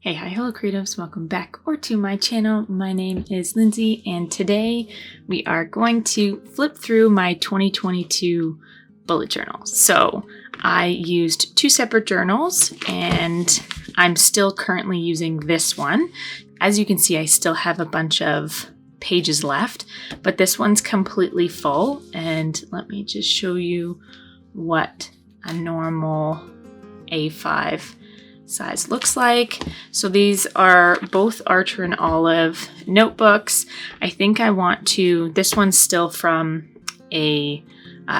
Hey, hi, hello creatives, welcome back or to my channel. My name is Lindsay and today we are going to flip through my 2022 bullet journals. So I used two separate journals and I'm still currently using this one. As you can see, I still have a bunch of pages left, but this one's completely full. And let me just show you what a normal A5 size looks like. So these are both Archer and Olive notebooks. I think I want to, this one's still from a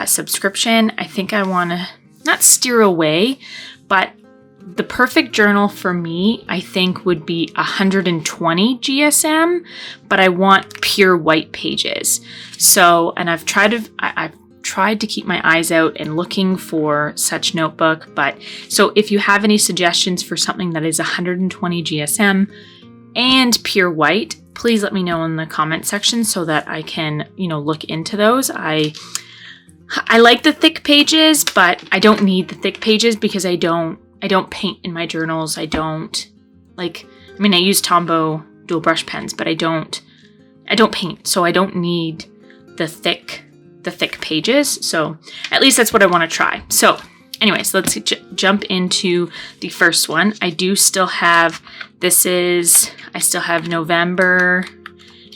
subscription. I think I want to not steer away, but the perfect journal for me, I think, would be 120 GSM, but I want pure white pages. So, and I've tried to keep my eyes out and looking for such notebook, but so if you have any suggestions for something that is 120 GSM and pure white, please let me know in the comment section so that I can, look into those. I like the thick pages, but I don't need the thick pages because I don't paint in my journals. I use Tombow dual brush pens, but I don't paint, so I don't need the thick pages. So at least that's what I want to try. So anyways, let's jump into the first one. I still have November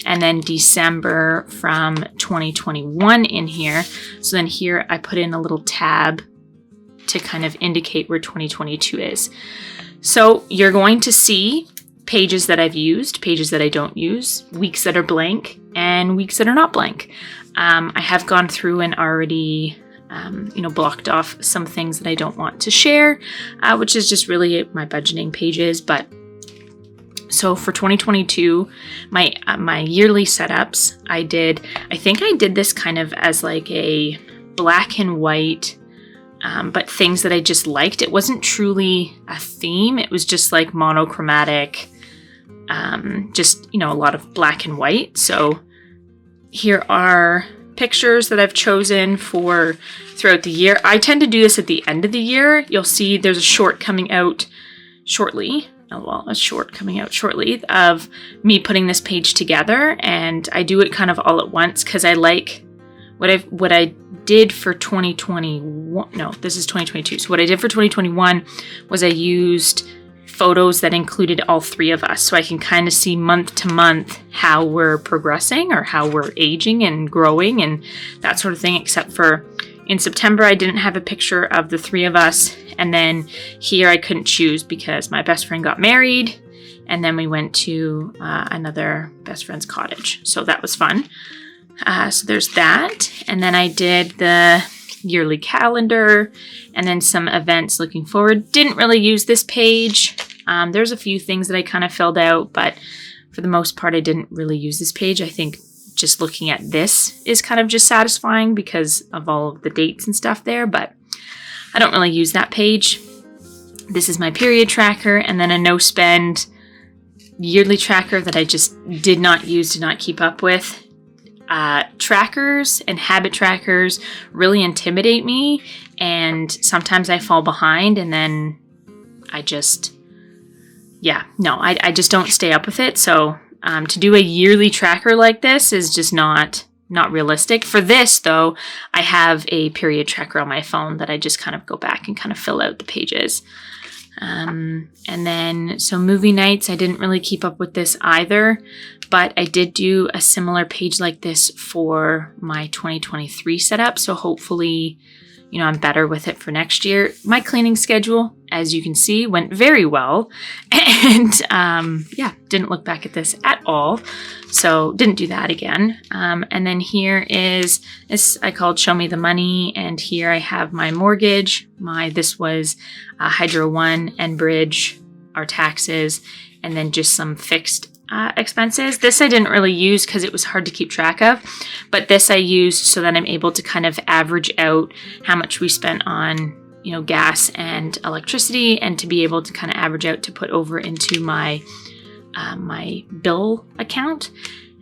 and then December from 2021 in here. So then here I put in a little tab to kind of indicate where 2022 is. So you're going to see pages that I've used, pages that I don't use, weeks that are blank, and weeks that are not blank. I have gone through and already, blocked off some things that I don't want to share, which is just really my budgeting pages. But so for 2022, my yearly setups, I think I did this kind of as like a black and white, but things that I just liked. It wasn't truly a theme. It was just like monochromatic, a lot of black and white. So here are pictures that I've chosen for throughout the year. I tend to do this at the end of the year. You'll see there's a short coming out shortly. A short coming out shortly of me putting this page together, and I do it kind of all at once because I like what I did for 2021. No, this is 2022. So what I did for 2021 was I used photos that included all three of us, so I can kind of see month to month how we're progressing or how we're aging and growing and that sort of thing, except for in September I didn't have a picture of the three of us, and then here I couldn't choose because my best friend got married and then we went to another best friend's cottage, so that was fun. So there's that, and then I did the yearly calendar and then some events looking forward. Didn't really use this page. There's a few things that I kind of filled out, but for the most part I didn't really use this page. I think just looking at this is kind of just satisfying because of all of the dates and stuff there, but I don't really use that page. This is my period tracker, and then a no spend yearly tracker that I just did not keep up with. Trackers and habit trackers really intimidate me, and sometimes I fall behind, and then I just don't stay up with it. So to do a yearly tracker like this is just not realistic. For this though, I have a period tracker on my phone that I just kind of go back and kind of fill out the pages. And then, so movie nights, I didn't really keep up with this either, but I did do a similar page like this for my 2023 setup. So hopefully, I'm better with it for next year. My cleaning schedule, as you can see, went very well. And didn't look back at this at all. So didn't do that again. And then here is this I called Show Me the Money. And here I have my mortgage. This was Hydro One, Enbridge, our taxes, and then just some fixed expenses. This I didn't really use because it was hard to keep track of, but this I used so that I'm able to kind of average out how much we spent on, gas and electricity, and to be able to kind of average out to put over into my my bill account.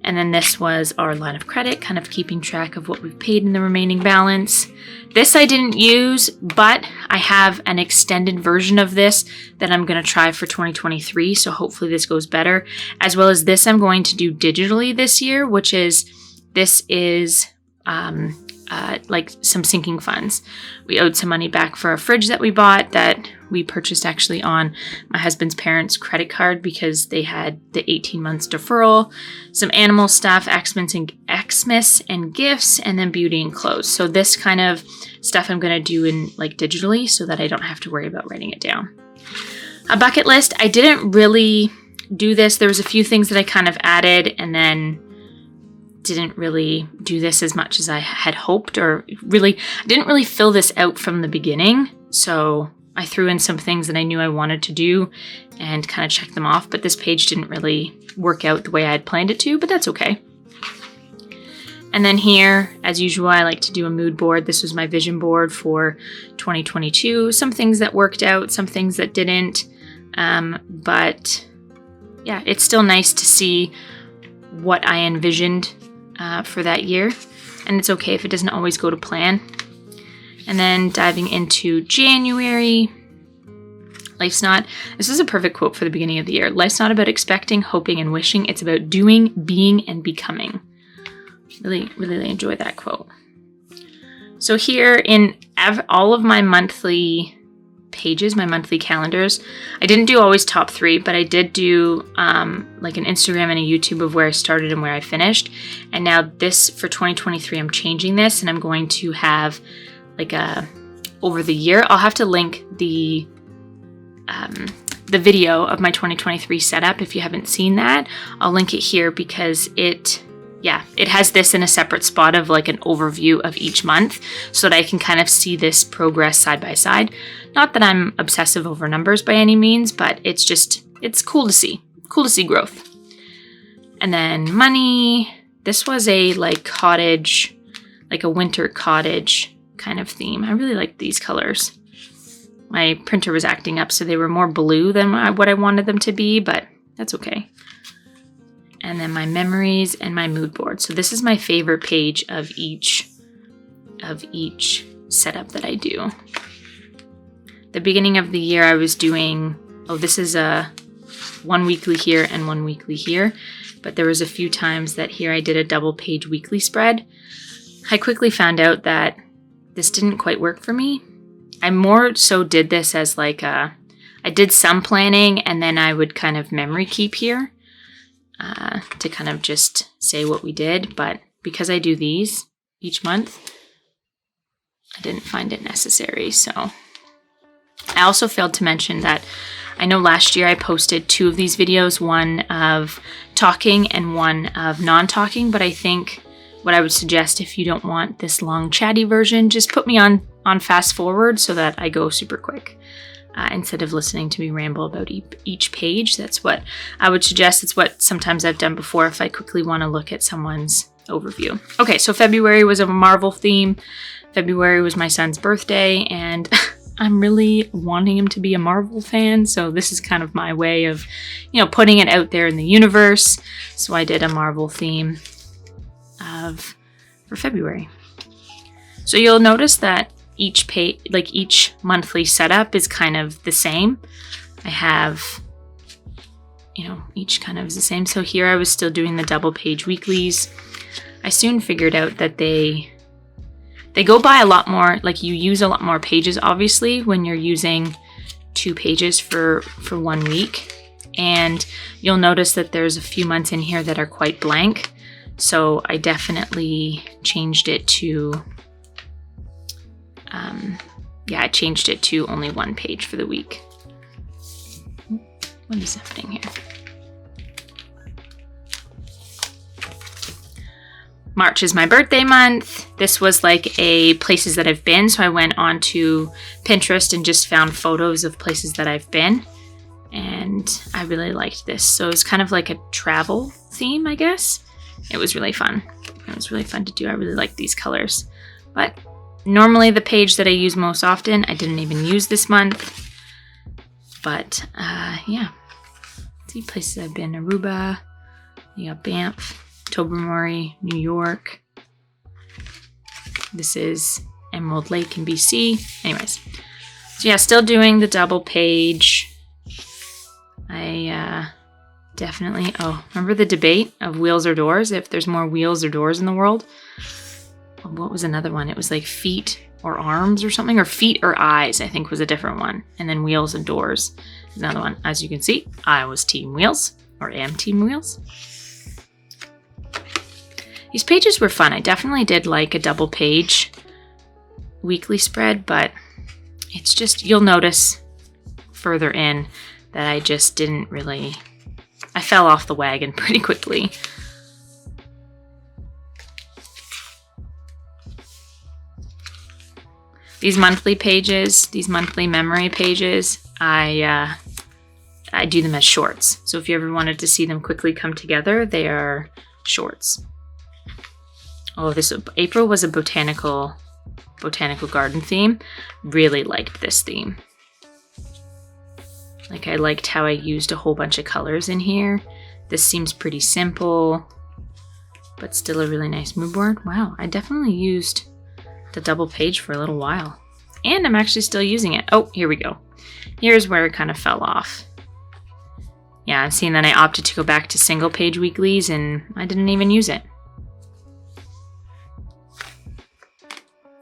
And then this was our line of credit, kind of keeping track of what we've paid in the remaining balance. This I didn't use, but I have an extended version of this that I'm going to try for 2023. So hopefully this goes better. As well as this I'm going to do digitally this year, which is, this is like some sinking funds. We owed some money back for a fridge that we bought that we purchased actually on my husband's parents' credit card because they had the 18 months deferral, some animal stuff, Xmas and gifts, and then beauty and clothes. So this kind of stuff I'm going to do in like digitally so that I don't have to worry about writing it down. A bucket list. I didn't really do this. There was a few things that I kind of added and then didn't really do this as much as I had hoped, or really, I didn't really fill this out from the beginning. So I threw in some things that I knew I wanted to do and kind of checked them off, but this page didn't really work out the way I had planned it to, but that's okay. And then here, as usual, I like to do a mood board. This was my vision board for 2022. Some things that worked out, some things that didn't. But yeah, it's still nice to see what I envisioned for that year, and it's okay if it doesn't always go to plan. And then diving into January, this is a perfect quote for the beginning of the year. Life's not about expecting, hoping, and wishing. It's about doing, being, and becoming. Really, really enjoy that quote. So here in all of my monthly pages, my monthly calendars, I didn't do always top 3, but I did do like an Instagram and a YouTube of where I started and where I finished. And now this for 2023, I'm changing this, and I'm going to have like over the year. I'll have to link the video of my 2023 setup if you haven't seen that. I'll link it here because it has this in a separate spot of like an overview of each month so that I can kind of see this progress side by side. Not that I'm obsessive over numbers by any means, but it's cool to see. Cool to see growth. And then money. This was a like cottage, like a winter cottage kind of theme. I really liked these colors. My printer was acting up, so they were more blue than what I wanted them to be, but that's okay. And then my memories and my mood board. So this is my favorite page of each setup that I do. The beginning of the year I was doing, this is a 1 weekly here and 1 weekly here, but there was a few times that here I did a double page weekly spread. I quickly found out that this didn't quite work for me. I more so did this as like I did some planning and then I would kind of memory keep here. To kind of just say what we did, but because I do these each month, I didn't find it necessary. So I also failed to mention that I know last year I posted 2 of these videos, one of talking and one of non-talking, but I think what I would suggest if you don't want this long chatty version, just put me on fast forward so that I go super quick. Instead of listening to me ramble about each page. That's what I would suggest. It's what sometimes I've done before if I quickly want to look at someone's overview. Okay, so February was a Marvel theme. February was my son's birthday, and I'm really wanting him to be a Marvel fan, so this is kind of my way of, putting it out there in the universe. So I did a Marvel theme for February. So you'll notice that each page, like each monthly setup is kind of the same. I have, each kind of is the same. So here I was still doing the double page weeklies. I soon figured out that they go by a lot more, like you use a lot more pages, obviously, when you're using 2 pages for 1 week. And you'll notice that there's a few months in here that are quite blank. So I definitely changed it to I changed it to only 1 page for the week. What is happening here? March is my birthday month. This was like a places that I've been. So I went on to Pinterest and just found photos of places that I've been. And I really liked this. So it was kind of like a travel theme, I guess. It was really fun. It was really fun to do. I really like these colors. But normally the page that I use most often, I didn't even use this month. But yeah. See places I've been. Aruba. You got Banff. Tobermory, New York. This is Emerald Lake in BC. Anyways, so yeah, still doing the double page. I definitely, remember the debate of wheels or doors? If there's more wheels or doors in the world. What was another one? It was like feet or arms or something, or feet or eyes, I think was a different one. And then wheels and doors is another one. As you can see, I was team wheels, or am team wheels. These pages were fun. I definitely did like a double page weekly spread, but it's just, you'll notice further in that I just didn't really, I fell off the wagon pretty quickly. These monthly pages, these monthly memory pages, I do them as shorts. So if you ever wanted to see them quickly come together, they are shorts. Oh, this April was a botanical garden theme. Really liked this theme. Like, I liked how I used a whole bunch of colors in here. This seems pretty simple, but still a really nice mood board. Wow, I definitely used the double page for a little while. And I'm actually still using it. Oh, here we go. Here's where it kind of fell off. Yeah, I'm seeing that I opted to go back to single page weeklies and I didn't even use it.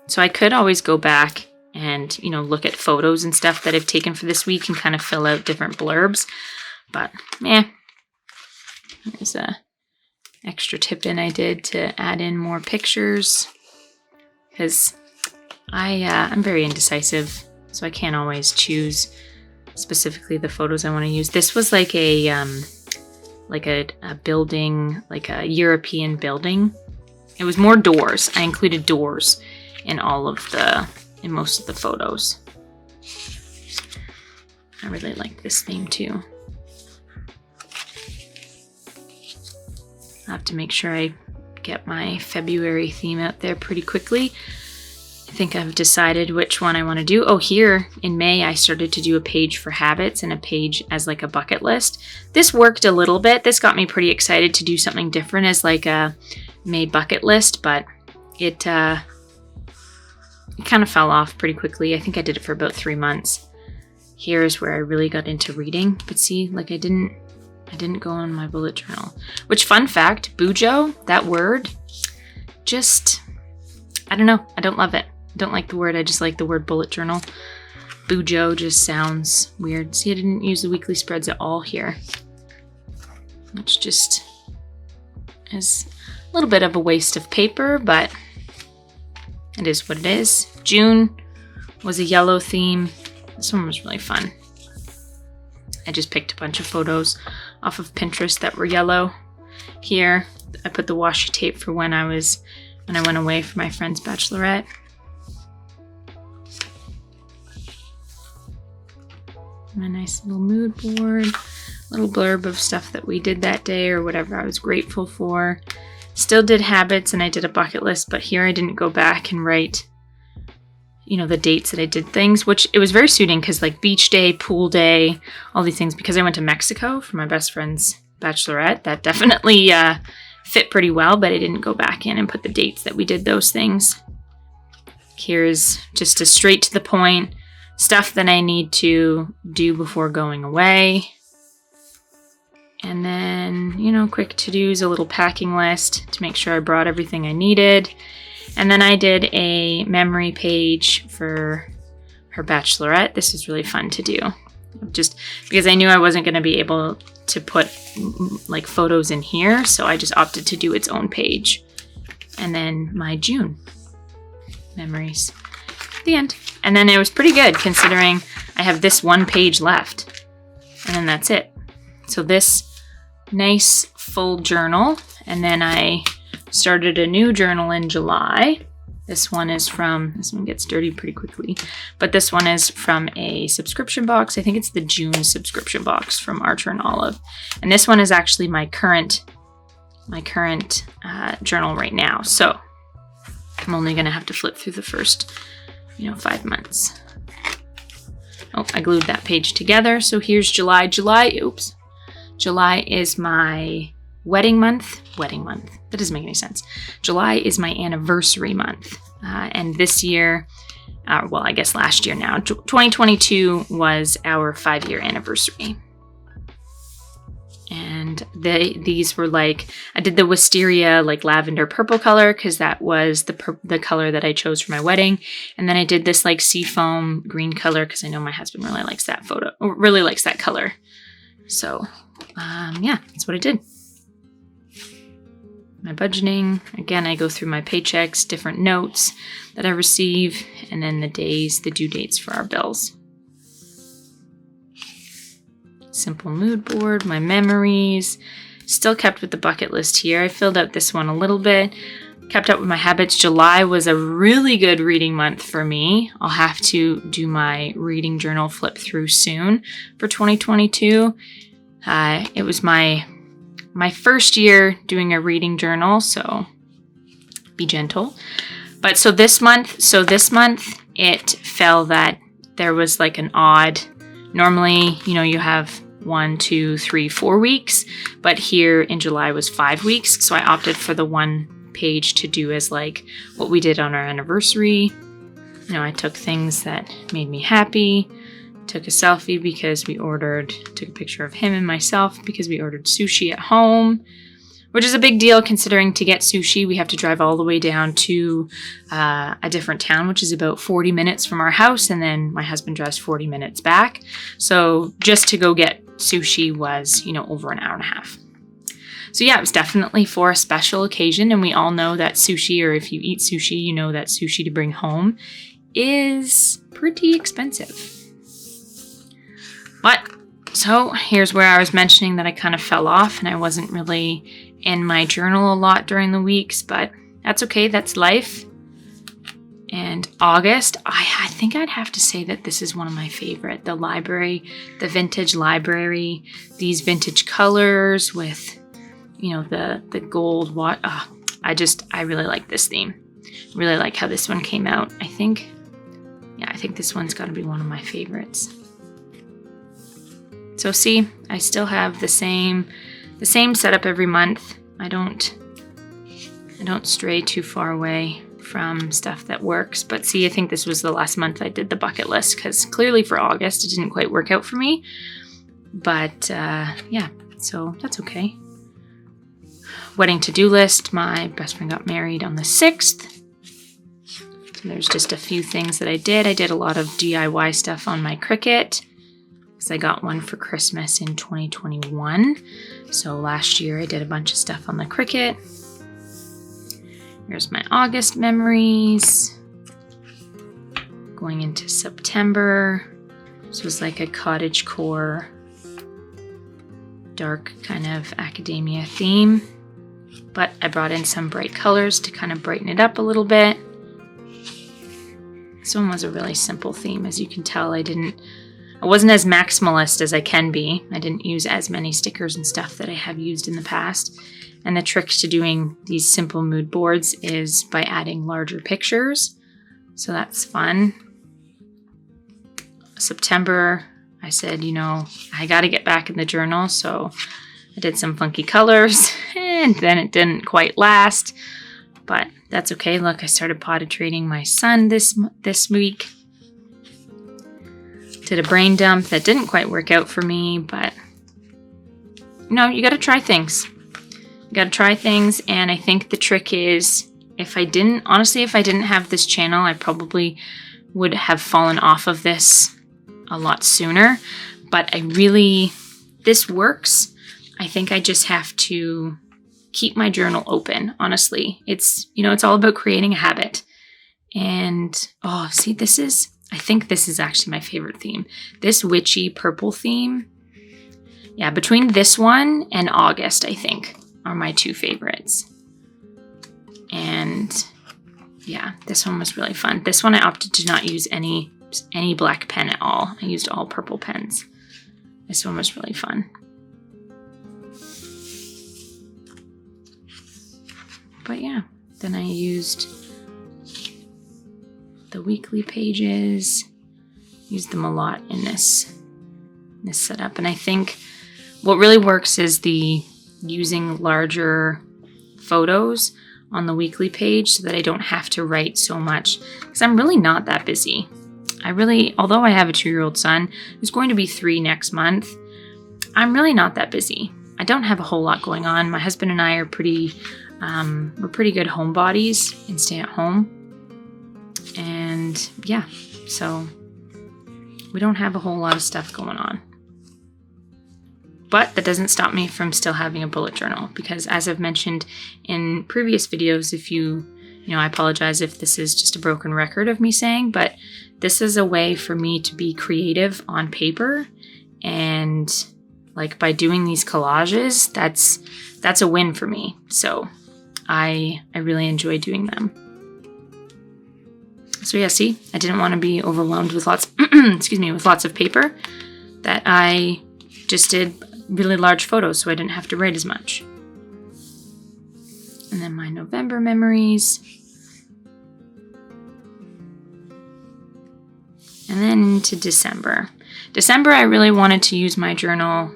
So I could always go back and, you know, look at photos and stuff that I've taken for this week and kind of fill out different blurbs. But, there's a extra tip in I did to add in more pictures. Because I'm very indecisive, so I can't always choose specifically the photos I want to use. This was like a building, like a European building. It was more doors. I included doors in most of the photos. I really like this theme too. I have to make sure I get my February theme out there pretty quickly. I think I've decided which one I want to do. Oh, here in May, I started to do a page for habits and a page as like a bucket list. This worked a little bit. This got me pretty excited to do something different as like a May bucket list, but it kind of fell off pretty quickly. I think I did it for about 3 months. Here's where I really got into reading. But see, like I didn't go on my bullet journal. Which, fun fact, bujo, that word, just, I don't know. I don't love it. I don't like the word. I just like the word bullet journal. Bujo just sounds weird. See, I didn't use the weekly spreads at all here. Which just is a little bit of a waste of paper, but it is what it is. June was a yellow theme. This one was really fun. I just picked a bunch of photos off of Pinterest that were yellow. Here, I put the washi tape for when I went away for my friend's bachelorette. My nice little mood board, little blurb of stuff that we did that day or whatever I was grateful for. Still did habits and I did a bucket list, but here I didn't go back and write, you know, the dates that I did things, which it was very suiting because like beach day, pool day, all these things, because I went to Mexico for my best friend's bachelorette. That definitely fit pretty well, but I didn't go back in and put the dates that we did those things. Here's just a straight to the point stuff that I need to do before going away. And then, you know, quick to-dos, a little packing list to make sure I brought everything I needed. And then I did a memory page for her bachelorette. This is really fun to do. Just because I knew I wasn't going to be able to put like photos in here, so I just opted to do its own page. And then my June memories. The end. And then it was pretty good considering I have this one page left. And then that's it. So this nice full journal, and then I started a new journal in July. This one gets dirty pretty quickly, but this one is from a subscription box. I think it's the June subscription box from Archer and Olive. And this one is actually my current journal right now. So I'm only gonna have to flip through the first, 5 months. Oh, I glued that page together. So here's July. July is my wedding month. That doesn't make any sense. July is my anniversary month. And this year, well, I guess last year now, 2022 was our 5-year anniversary. And these were like, I did the wisteria like lavender purple color because that was the color that I chose for my wedding. And then I did this like seafoam green color because I know my husband really likes that color. So yeah, that's what I did. My budgeting, again, I go through my paychecks, different notes that I receive, and then the due dates for our bills. Simple mood board, my memories, still kept with the bucket list here. I filled out this one a little bit, kept up with my habits. July was a really good reading month for me. I'll have to do my reading journal flip through soon for 2022. It was my first year doing a reading journal, so be gentle. But so this month it fell that there was like an odd, normally, you have 1, 2, 3, 4 weeks, but here in July was 5 weeks. So I opted for the one page to do as like what we did on our anniversary. I took things that made me happy, took a selfie because took a picture of him and myself because we ordered sushi at home, which is a big deal considering to get sushi, we have to drive all the way down to a different town, which is about 40 minutes from our house. And then my husband drives 40 minutes back. So just to go get sushi was, over an hour and a half. So yeah, it was definitely for a special occasion. And we all know that sushi, or if you eat sushi, you know that sushi to bring home is pretty expensive. But so here's where I was mentioning that I kind of fell off and I wasn't really in my journal a lot during the weeks, but that's okay. That's life. And August, I think I'd have to say that this is one of my favorite. The library, the vintage library, these vintage colors with, the gold. I really like this theme. Really like how this one came out. I think this one's got to be one of my favorites. So see, I still have the same setup every month. I don't stray too far away from stuff that works. But see, I think this was the last month I did the bucket list because clearly for August it didn't quite work out for me. But yeah, so that's okay. Wedding to-do list. My best friend got married on the 6th. So there's just a few things that I did. I did a lot of DIY stuff on my Cricut, because I got one for Christmas in 2021. So last year I did a bunch of stuff on the Cricut. Here's my August memories. Going into September. This was like a cottagecore, dark kind of academia theme. But I brought in some bright colors to kind of brighten it up a little bit. This one was a really simple theme. As you can tell, I wasn't as maximalist as I can be. I didn't use as many stickers and stuff that I have used in the past. And the trick to doing these simple mood boards is by adding larger pictures. So that's fun. September, I said, I got to get back in the journal. So I did some funky colors and then it didn't quite last. But that's okay. Look, I started potty training my son this week. Did a brain dump that didn't quite work out for me, but you got to try things. You got to try things, and I think the trick is if I didn't have this channel, I probably would have fallen off of this a lot sooner, but this works. I think I just have to keep my journal open, honestly. It's all about creating a habit. And I think this is actually my favorite theme. This witchy purple theme. Yeah, between this one and August, I think, are my two favorites. And yeah, this one was really fun. This one I opted to not use any black pen at all. I used all purple pens. This one was really fun. But yeah, then I used the weekly pages, used them a lot in this setup. And I think what really works is the using larger photos on the weekly page so that I don't have to write so much, because I'm really not that busy. Although I have a 2-year-old son who's going to be 3 next month, I'm really not that busy. I don't have a whole lot going on. My husband and I are we're pretty good homebodies and stay at home. And yeah, so we don't have a whole lot of stuff going on. But that doesn't stop me from still having a bullet journal, because as I've mentioned in previous videos, I apologize if this is just a broken record of me saying, but this is a way for me to be creative on paper. And like by doing these collages, that's a win for me. So I really enjoy doing them. So yeah, see, I didn't want to be overwhelmed with lots of paper, that I just did really large photos so I didn't have to write as much. And then my November memories. And then into December. December, I really wanted to use my journal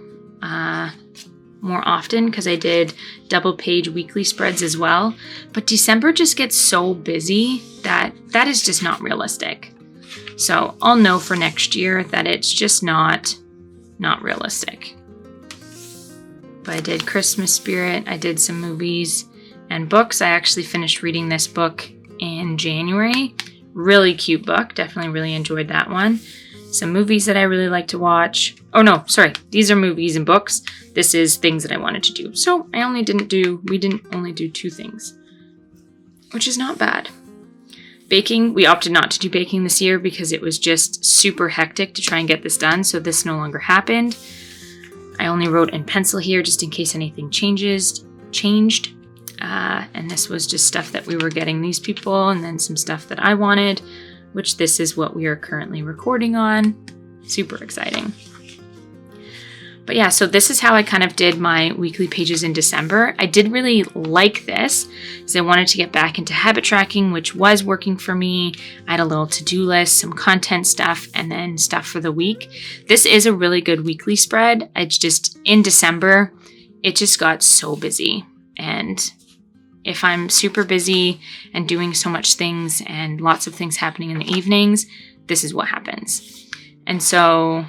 more often because I did double page weekly spreads as well. But December just gets so busy that is just not realistic. So I'll know for next year that it's just not realistic. But I did Christmas Spirit, I did some movies and books. I actually finished reading this book in January. Really cute book, definitely really enjoyed that one. Some movies that I really like to watch. Oh no, sorry, these are movies and books. This is things that I wanted to do. So we didn't only do 2 things, which is not bad. Baking, we opted not to do baking this year because it was just super hectic to try and get this done, so this no longer happened. I only wrote in pencil here just in case anything changed. And this was just stuff that we were getting these people, and then some stuff that I wanted, which this is what we are currently recording on. Super exciting. But yeah, so this is how I kind of did my weekly pages in December. I did really like this because I wanted to get back into habit tracking, which was working for me. I had a little to-do list, some content stuff, and then stuff for the week. This is a really good weekly spread. It's just in December, it just got so busy. And if I'm super busy and doing so much things and lots of things happening in the evenings, this is what happens. And so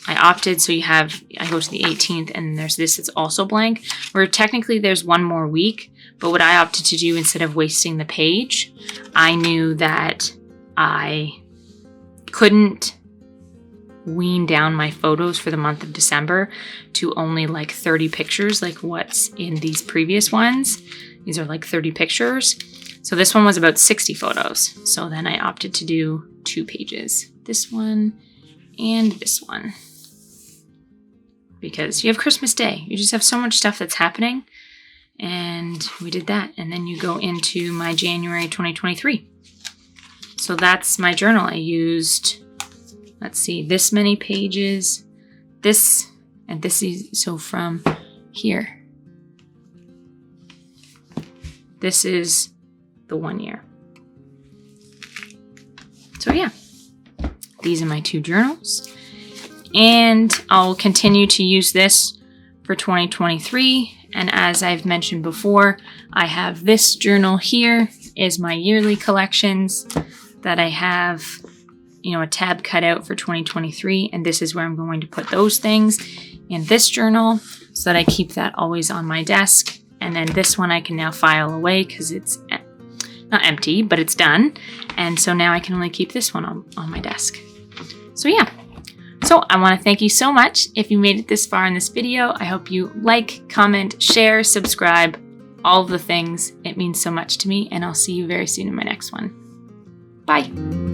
I opted, I go to the 18th and there's this, it's also blank, where technically there's one more week, but what I opted to do instead of wasting the page, I knew that I couldn't wean down my photos for the month of December to only like 30 pictures, like what's in these previous ones. These are like 30 pictures. So this one was about 60 photos. So then I opted to do 2 pages, this one and this one. Because you have Christmas Day. You just have so much stuff that's happening. And we did that. And then you go into my January 2023. So that's my journal. I used, let's see, this many pages. This, and this is, so from here. This is the 1 year. So yeah, these are my 2 journals. And I'll continue to use this for 2023. And as I've mentioned before, I have this journal here is my yearly collections that I have, a tab cut out for 2023. And this is where I'm going to put those things in this journal so that I keep that always on my desk. And then this one I can now file away because it's not empty, but it's done. And so now I can only keep this one on my desk. So yeah. So I want to thank you so much if you made it this far in this video. I hope you like, comment, share, subscribe, all of the things. It means so much to me, and I'll see you very soon in my next one. Bye.